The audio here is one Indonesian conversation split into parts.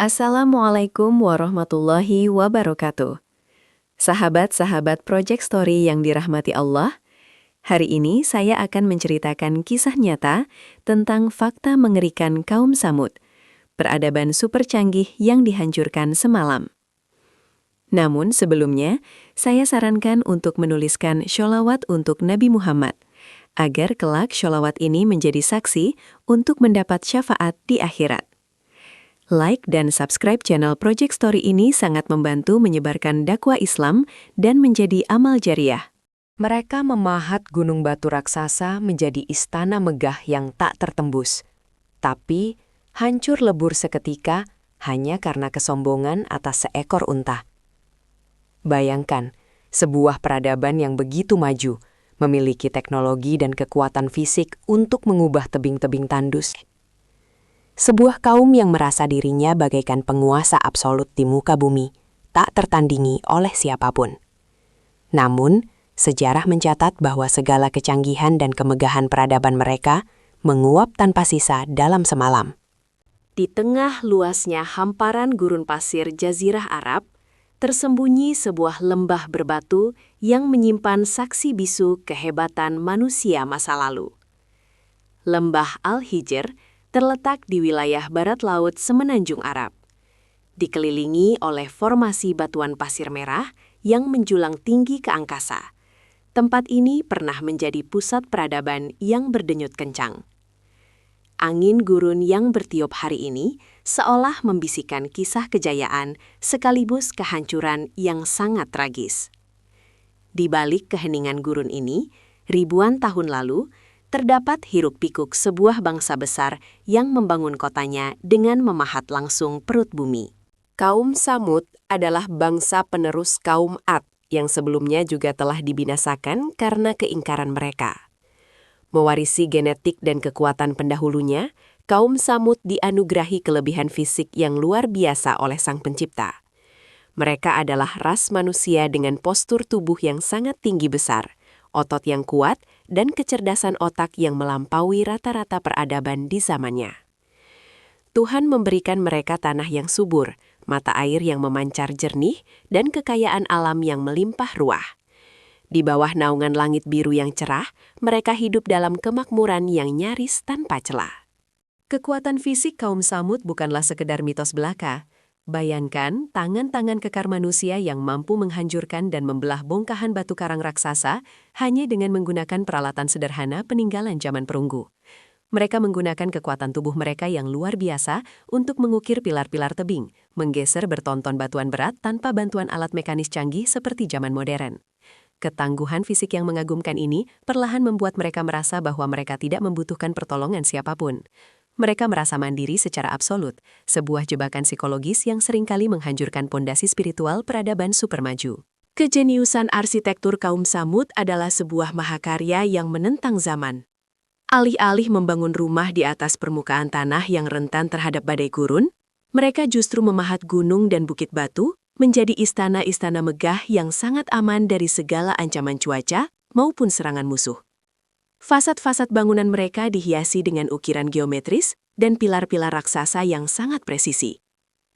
Assalamualaikum warahmatullahi wabarakatuh. Sahabat-sahabat Project Story yang dirahmati Allah, hari ini saya akan menceritakan kisah nyata tentang fakta mengerikan kaum Samud, peradaban super canggih yang dihancurkan semalam. Namun sebelumnya, saya sarankan untuk menuliskan sholawat untuk Nabi Muhammad, agar kelak sholawat ini menjadi saksi untuk mendapat syafaat di akhirat. Like dan subscribe channel Project Story ini sangat membantu menyebarkan dakwah Islam dan menjadi amal jariah. Mereka memahat gunung batu raksasa menjadi istana megah yang tak tertembus. Tapi, hancur lebur seketika hanya karena kesombongan atas seekor unta. Bayangkan, sebuah peradaban yang begitu maju, memiliki teknologi dan kekuatan fisik untuk mengubah tebing-tebing tandus. Sebuah kaum yang merasa dirinya bagaikan penguasa absolut di muka bumi, tak tertandingi oleh siapapun. Namun, sejarah mencatat bahwa segala kecanggihan dan kemegahan peradaban mereka menguap tanpa sisa dalam semalam. Di tengah luasnya hamparan gurun pasir Jazirah Arab, tersembunyi sebuah lembah berbatu yang menyimpan saksi bisu kehebatan manusia masa lalu. Lembah Al-Hijr terletak di wilayah barat laut Semenanjung Arab. Dikelilingi oleh formasi batuan pasir merah yang menjulang tinggi ke angkasa. Tempat ini pernah menjadi pusat peradaban yang berdenyut kencang. Angin gurun yang bertiup hari ini seolah membisikkan kisah kejayaan sekaligus kehancuran yang sangat tragis. Di balik keheningan gurun ini, ribuan tahun lalu, terdapat hiruk-pikuk sebuah bangsa besar yang membangun kotanya dengan memahat langsung perut bumi. Kaum Samud adalah bangsa penerus kaum Ad yang sebelumnya juga telah dibinasakan karena keingkaran mereka. Mewarisi genetik dan kekuatan pendahulunya, kaum Samud dianugerahi kelebihan fisik yang luar biasa oleh Sang Pencipta. Mereka adalah ras manusia dengan postur tubuh yang sangat tinggi besar, otot yang kuat, dan kecerdasan otak yang melampaui rata-rata peradaban di zamannya. Tuhan memberikan mereka tanah yang subur, mata air yang memancar jernih, dan kekayaan alam yang melimpah ruah. Di bawah naungan langit biru yang cerah, mereka hidup dalam kemakmuran yang nyaris tanpa celah. Kekuatan fisik kaum Samud bukanlah sekedar mitos belaka. Bayangkan tangan-tangan kekar manusia yang mampu menghancurkan dan membelah bongkahan batu karang raksasa hanya dengan menggunakan peralatan sederhana peninggalan zaman perunggu. Mereka menggunakan kekuatan tubuh mereka yang luar biasa untuk mengukir pilar-pilar tebing, menggeser bertonton batuan berat tanpa bantuan alat mekanis canggih seperti zaman modern. Ketangguhan fisik yang mengagumkan ini perlahan membuat mereka merasa bahwa mereka tidak membutuhkan pertolongan siapapun. Mereka merasa mandiri secara absolut, sebuah jebakan psikologis yang seringkali menghancurkan pondasi spiritual peradaban supermaju. Kejeniusan arsitektur kaum Samud adalah sebuah mahakarya yang menentang zaman. Alih-alih membangun rumah di atas permukaan tanah yang rentan terhadap badai gurun, mereka justru memahat gunung dan bukit batu menjadi istana-istana megah yang sangat aman dari segala ancaman cuaca maupun serangan musuh. Fasad-fasad bangunan mereka dihiasi dengan ukiran geometris dan pilar-pilar raksasa yang sangat presisi.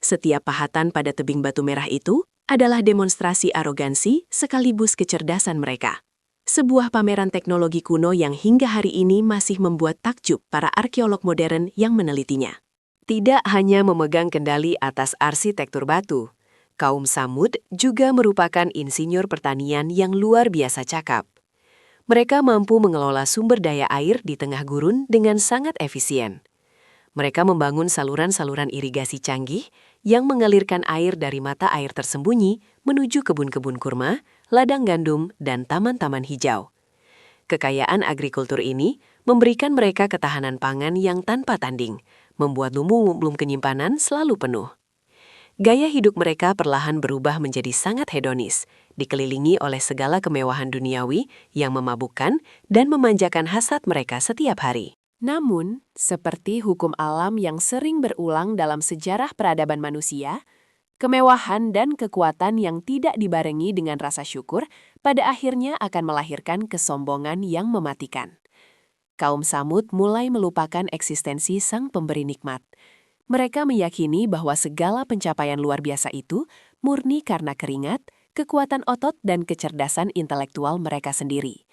Setiap pahatan pada tebing batu merah itu adalah demonstrasi arogansi sekaligus kecerdasan mereka. Sebuah pameran teknologi kuno yang hingga hari ini masih membuat takjub para arkeolog modern yang menelitinya. Tidak hanya memegang kendali atas arsitektur batu, kaum Samud juga merupakan insinyur pertanian yang luar biasa cakap. Mereka mampu mengelola sumber daya air di tengah gurun dengan sangat efisien. Mereka membangun saluran-saluran irigasi canggih yang mengalirkan air dari mata air tersembunyi menuju kebun-kebun kurma, ladang gandum, dan taman-taman hijau. Kekayaan agrikultur ini memberikan mereka ketahanan pangan yang tanpa tanding, membuat lumbung penyimpanan selalu penuh. Gaya hidup mereka perlahan berubah menjadi sangat hedonis, dikelilingi oleh segala kemewahan duniawi yang memabukkan dan memanjakan hasrat mereka setiap hari. Namun, seperti hukum alam yang sering berulang dalam sejarah peradaban manusia, kemewahan dan kekuatan yang tidak dibarengi dengan rasa syukur pada akhirnya akan melahirkan kesombongan yang mematikan. Kaum Samud mulai melupakan eksistensi sang pemberi nikmat. Mereka meyakini bahwa segala pencapaian luar biasa itu murni karena keringat, kekuatan otot, dan kecerdasan intelektual mereka sendiri.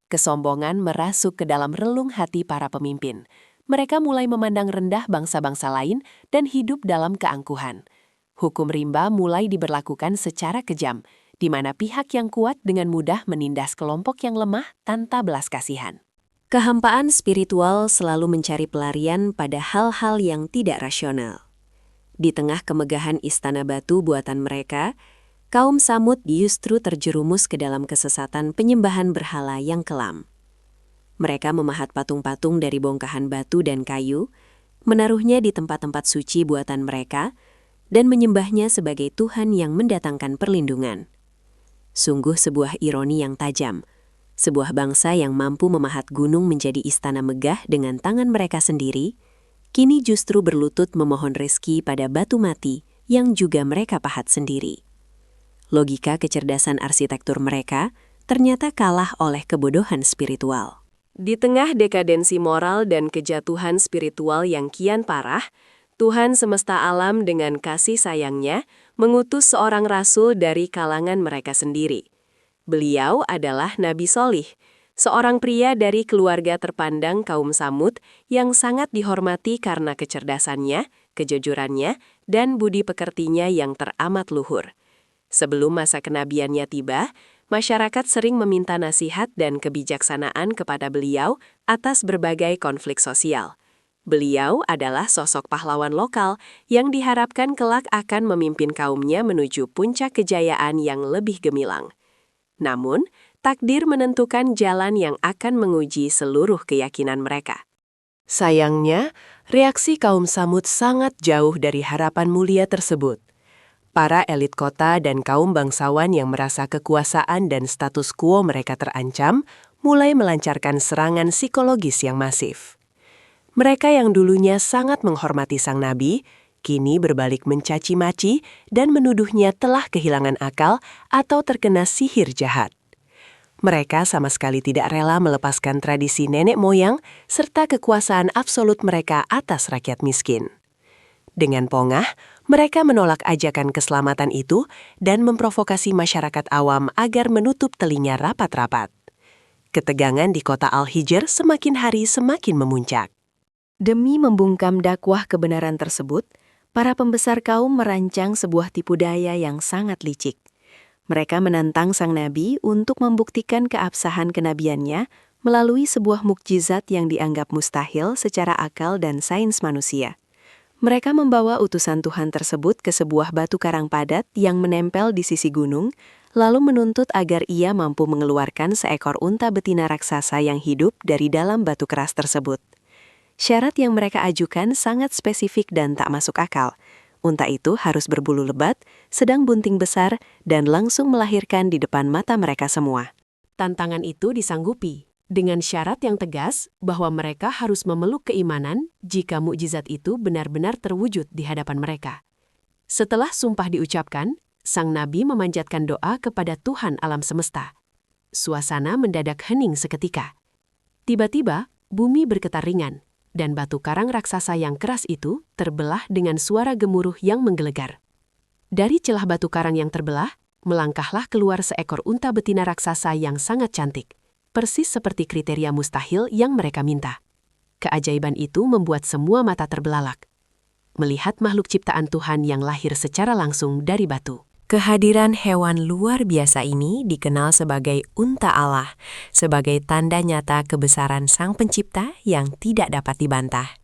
Kesombongan merasuk ke dalam relung hati para pemimpin. Mereka mulai memandang rendah bangsa-bangsa lain dan hidup dalam keangkuhan. Hukum rimba mulai diberlakukan secara kejam, di mana pihak yang kuat dengan mudah menindas kelompok yang lemah tanpa belas kasihan. Kehampaan spiritual selalu mencari pelarian pada hal-hal yang tidak rasional. Di tengah kemegahan istana batu buatan mereka, kaum Tsamud justru terjerumus ke dalam kesesatan penyembahan berhala yang kelam. Mereka memahat patung-patung dari bongkahan batu dan kayu, menaruhnya di tempat-tempat suci buatan mereka, dan menyembahnya sebagai Tuhan yang mendatangkan perlindungan. Sungguh sebuah ironi yang tajam. Sebuah bangsa yang mampu memahat gunung menjadi istana megah dengan tangan mereka sendiri, kini justru berlutut memohon rezeki pada batu mati yang juga mereka pahat sendiri. Logika kecerdasan arsitektur mereka ternyata kalah oleh kebodohan spiritual. Di tengah dekadensi moral dan kejatuhan spiritual yang kian parah, Tuhan semesta alam dengan kasih sayangnya mengutus seorang rasul dari kalangan mereka sendiri. Beliau adalah Nabi Sholih, seorang pria dari keluarga terpandang kaum Tsamud yang sangat dihormati karena kecerdasannya, kejujurannya, dan budi pekertinya yang teramat luhur. Sebelum masa kenabiannya tiba, masyarakat sering meminta nasihat dan kebijaksanaan kepada beliau atas berbagai konflik sosial. Beliau adalah sosok pahlawan lokal yang diharapkan kelak akan memimpin kaumnya menuju puncak kejayaan yang lebih gemilang. Namun, takdir menentukan jalan yang akan menguji seluruh keyakinan mereka. Sayangnya, reaksi kaum Tsamud sangat jauh dari harapan mulia tersebut. Para elit kota dan kaum bangsawan yang merasa kekuasaan dan status quo mereka terancam, mulai melancarkan serangan psikologis yang masif. Mereka yang dulunya sangat menghormati sang nabi, kini berbalik mencaci maki dan menuduhnya telah kehilangan akal atau terkena sihir jahat. Mereka sama sekali tidak rela melepaskan tradisi nenek moyang serta kekuasaan absolut mereka atas rakyat miskin. Dengan pongah, mereka menolak ajakan keselamatan itu dan memprovokasi masyarakat awam agar menutup telinga rapat-rapat. Ketegangan di kota Al-Hijr semakin hari semakin memuncak. Demi membungkam dakwah kebenaran tersebut, para pembesar kaum merancang sebuah tipu daya yang sangat licik. Mereka menantang sang nabi untuk membuktikan keabsahan kenabiannya melalui sebuah mukjizat yang dianggap mustahil secara akal dan sains manusia. Mereka membawa utusan Tuhan tersebut ke sebuah batu karang padat yang menempel di sisi gunung, lalu menuntut agar ia mampu mengeluarkan seekor unta betina raksasa yang hidup dari dalam batu keras tersebut. Syarat yang mereka ajukan sangat spesifik dan tak masuk akal. Unta itu harus berbulu lebat, sedang bunting besar, dan langsung melahirkan di depan mata mereka semua. Tantangan itu disanggupi, dengan syarat yang tegas bahwa mereka harus memeluk keimanan jika mukjizat itu benar-benar terwujud di hadapan mereka. Setelah sumpah diucapkan, sang nabi memanjatkan doa kepada Tuhan alam semesta. Suasana mendadak hening seketika. Tiba-tiba, bumi bergetar ringan, dan batu karang raksasa yang keras itu terbelah dengan suara gemuruh yang menggelegar. Dari celah batu karang yang terbelah, melangkahlah keluar seekor unta betina raksasa yang sangat cantik, persis seperti kriteria mustahil yang mereka minta. Keajaiban itu membuat semua mata terbelalak, melihat makhluk ciptaan Tuhan yang lahir secara langsung dari batu. Kehadiran hewan luar biasa ini dikenal sebagai unta Allah, sebagai tanda nyata kebesaran Sang Pencipta yang tidak dapat dibantah.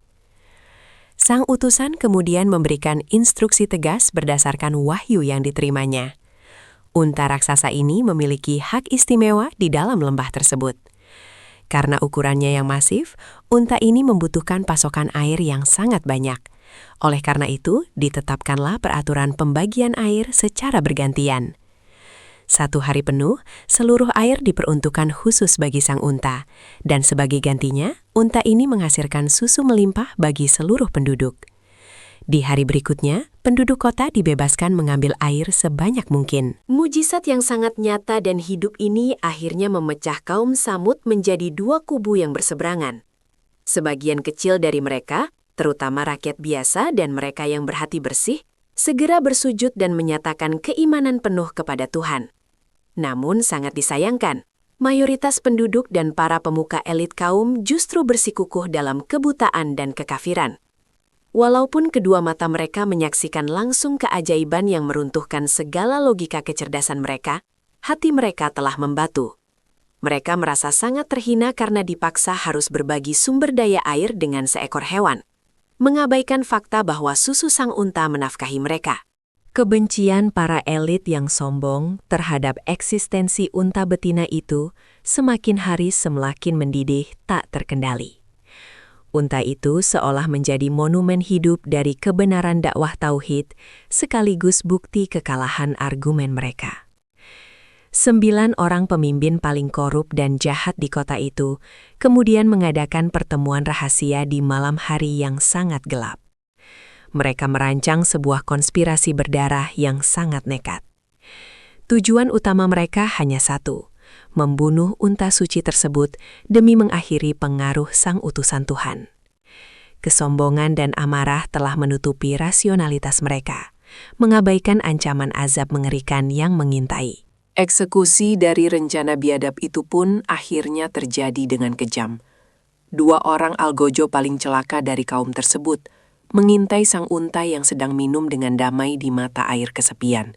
Sang utusan kemudian memberikan instruksi tegas berdasarkan wahyu yang diterimanya. Unta raksasa ini memiliki hak istimewa di dalam lembah tersebut. Karena ukurannya yang masif, unta ini membutuhkan pasokan air yang sangat banyak. Oleh karena itu, ditetapkanlah peraturan pembagian air secara bergantian. 1 hari penuh, seluruh air diperuntukkan khusus bagi sang unta, dan sebagai gantinya, unta ini menghasilkan susu melimpah bagi seluruh penduduk. Di hari berikutnya, penduduk kota dibebaskan mengambil air sebanyak mungkin. Mujizat yang sangat nyata dan hidup ini akhirnya memecah kaum Tsamud menjadi 2 kubu yang berseberangan. Sebagian kecil dari mereka terutama rakyat biasa dan mereka yang berhati bersih, segera bersujud dan menyatakan keimanan penuh kepada Tuhan. Namun sangat disayangkan, mayoritas penduduk dan para pemuka elit kaum justru bersikukuh dalam kebutaan dan kekafiran. Walaupun kedua mata mereka menyaksikan langsung keajaiban yang meruntuhkan segala logika kecerdasan mereka, hati mereka telah membatu. Mereka merasa sangat terhina karena dipaksa harus berbagi sumber daya air dengan seekor hewan, mengabaikan fakta bahwa susu sang unta menafkahi mereka. Kebencian para elit yang sombong terhadap eksistensi unta betina itu semakin hari semakin mendidih tak terkendali. Unta itu seolah menjadi monumen hidup dari kebenaran dakwah tauhid sekaligus bukti kekalahan argumen mereka. 9 orang pemimpin paling korup dan jahat di kota itu kemudian mengadakan pertemuan rahasia di malam hari yang sangat gelap. Mereka merancang sebuah konspirasi berdarah yang sangat nekat. Tujuan utama mereka hanya satu, membunuh unta suci tersebut demi mengakhiri pengaruh sang utusan Tuhan. Kesombongan dan amarah telah menutupi rasionalitas mereka, mengabaikan ancaman azab mengerikan yang mengintai. Eksekusi dari rencana biadab itu pun akhirnya terjadi dengan kejam. 2 orang algojo paling celaka dari kaum tersebut mengintai sang unta yang sedang minum dengan damai di mata air kesepian.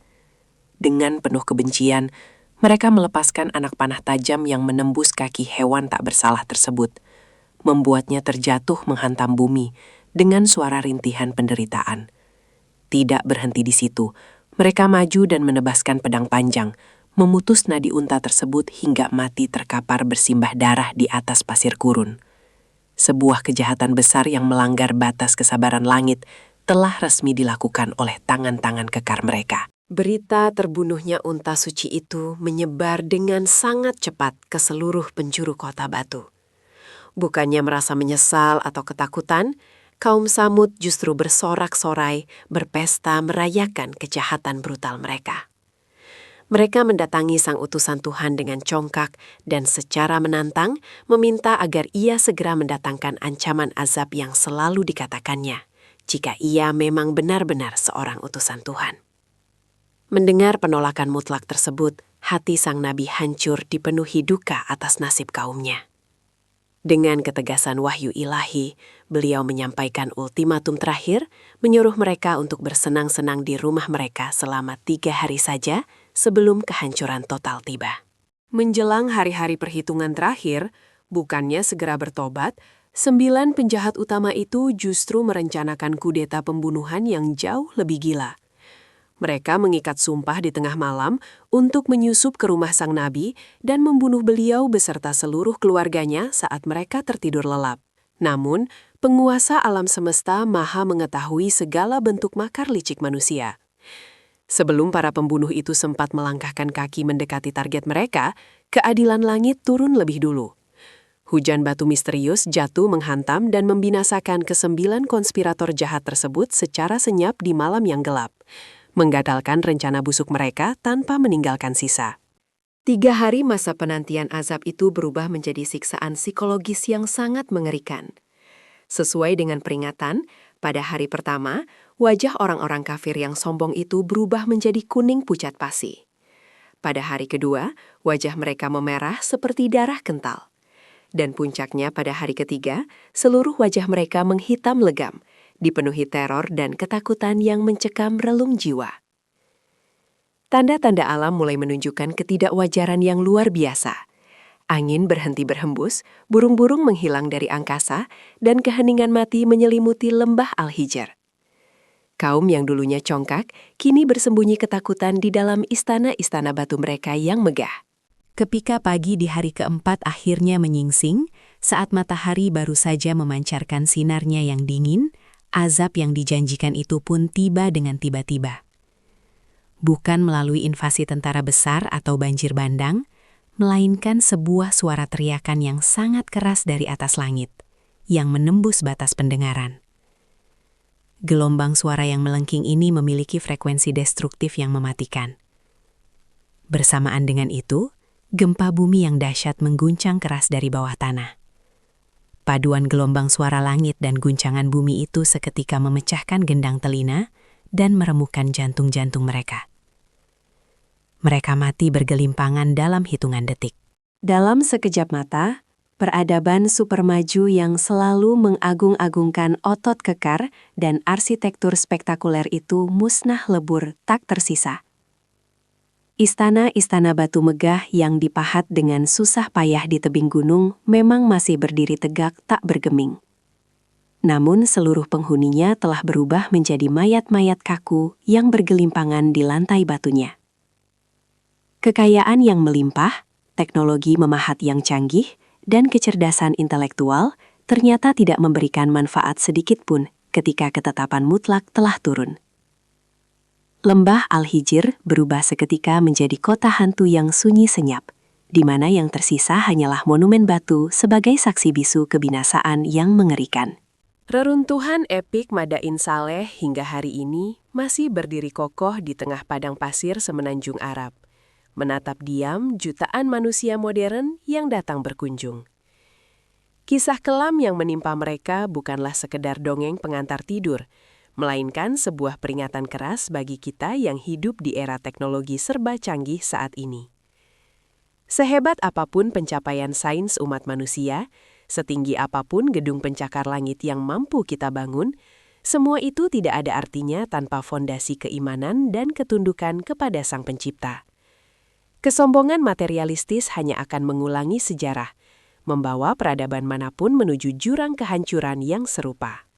Dengan penuh kebencian, mereka melepaskan anak panah tajam yang menembus kaki hewan tak bersalah tersebut, membuatnya terjatuh menghantam bumi dengan suara rintihan penderitaan. Tidak berhenti di situ, mereka maju dan menebaskan pedang panjang, memutus nadi unta tersebut hingga mati terkapar bersimbah darah di atas pasir gurun. Sebuah kejahatan besar yang melanggar batas kesabaran langit telah resmi dilakukan oleh tangan-tangan kekar mereka. Berita terbunuhnya unta suci itu menyebar dengan sangat cepat ke seluruh penjuru kota Batu. Bukannya merasa menyesal atau ketakutan, kaum Samud justru bersorak-sorai, berpesta merayakan kejahatan brutal mereka. Mereka mendatangi sang utusan Tuhan dengan congkak dan secara menantang meminta agar ia segera mendatangkan ancaman azab yang selalu dikatakannya, jika ia memang benar-benar seorang utusan Tuhan. Mendengar penolakan mutlak tersebut, hati sang nabi hancur dipenuhi duka atas nasib kaumnya. Dengan ketegasan wahyu ilahi, beliau menyampaikan ultimatum terakhir, menyuruh mereka untuk bersenang-senang di rumah mereka selama 3 hari saja sebelum kehancuran total tiba. Menjelang hari-hari perhitungan terakhir, bukannya segera bertobat, 9 penjahat utama itu justru merencanakan kudeta pembunuhan yang jauh lebih gila. Mereka mengikat sumpah di tengah malam untuk menyusup ke rumah sang nabi dan membunuh beliau beserta seluruh keluarganya saat mereka tertidur lelap. Namun, penguasa alam semesta maha mengetahui segala bentuk makar licik manusia. Sebelum para pembunuh itu sempat melangkahkan kaki mendekati target mereka, keadilan langit turun lebih dulu. Hujan batu misterius jatuh menghantam dan membinasakan ke-9 konspirator jahat tersebut secara senyap di malam yang gelap, menggagalkan rencana busuk mereka tanpa meninggalkan sisa. 3 hari masa penantian azab itu berubah menjadi siksaan psikologis yang sangat mengerikan. Sesuai dengan peringatan, pada hari pertama, wajah orang-orang kafir yang sombong itu berubah menjadi kuning pucat pasi. Pada hari kedua, wajah mereka memerah seperti darah kental. Dan puncaknya pada hari ketiga, seluruh wajah mereka menghitam legam, dipenuhi teror dan ketakutan yang mencekam relung jiwa. Tanda-tanda alam mulai menunjukkan ketidakwajaran yang luar biasa. Angin berhenti berhembus, burung-burung menghilang dari angkasa, dan keheningan mati menyelimuti lembah Al-Hijr. Kaum yang dulunya congkak, kini bersembunyi ketakutan di dalam istana-istana batu mereka yang megah. Ketika pagi di hari keempat akhirnya menyingsing, saat matahari baru saja memancarkan sinarnya yang dingin, azab yang dijanjikan itu pun tiba dengan tiba-tiba. Bukan melalui invasi tentara besar atau banjir bandang, melainkan sebuah suara teriakan yang sangat keras dari atas langit, yang menembus batas pendengaran. Gelombang suara yang melengking ini memiliki frekuensi destruktif yang mematikan. Bersamaan dengan itu, gempa bumi yang dahsyat mengguncang keras dari bawah tanah. Paduan gelombang suara langit dan guncangan bumi itu seketika memecahkan gendang telinga dan meremukkan jantung-jantung mereka. Mereka mati bergelimpangan dalam hitungan detik. Dalam sekejap mata, peradaban supermaju yang selalu mengagung-agungkan otot kekar dan arsitektur spektakuler itu musnah lebur tak tersisa. Istana-istana batu megah yang dipahat dengan susah payah di tebing gunung memang masih berdiri tegak tak bergeming. Namun seluruh penghuninya telah berubah menjadi mayat-mayat kaku yang bergelimpangan di lantai batunya. Kekayaan yang melimpah, teknologi memahat yang canggih, dan kecerdasan intelektual ternyata tidak memberikan manfaat sedikit pun ketika ketetapan mutlak telah turun. Lembah Al-Hijr berubah seketika menjadi kota hantu yang sunyi senyap, di mana yang tersisa hanyalah monumen batu sebagai saksi bisu kebinasaan yang mengerikan. Reruntuhan epik Madain Saleh hingga hari ini masih berdiri kokoh di tengah padang pasir semenanjung Arab, menatap diam jutaan manusia modern yang datang berkunjung. Kisah kelam yang menimpa mereka bukanlah sekedar dongeng pengantar tidur, melainkan sebuah peringatan keras bagi kita yang hidup di era teknologi serba canggih saat ini. Sehebat apapun pencapaian sains umat manusia, setinggi apapun gedung pencakar langit yang mampu kita bangun, semua itu tidak ada artinya tanpa fondasi keimanan dan ketundukan kepada Sang Pencipta. Kesombongan materialistis hanya akan mengulangi sejarah, membawa peradaban manapun menuju jurang kehancuran yang serupa.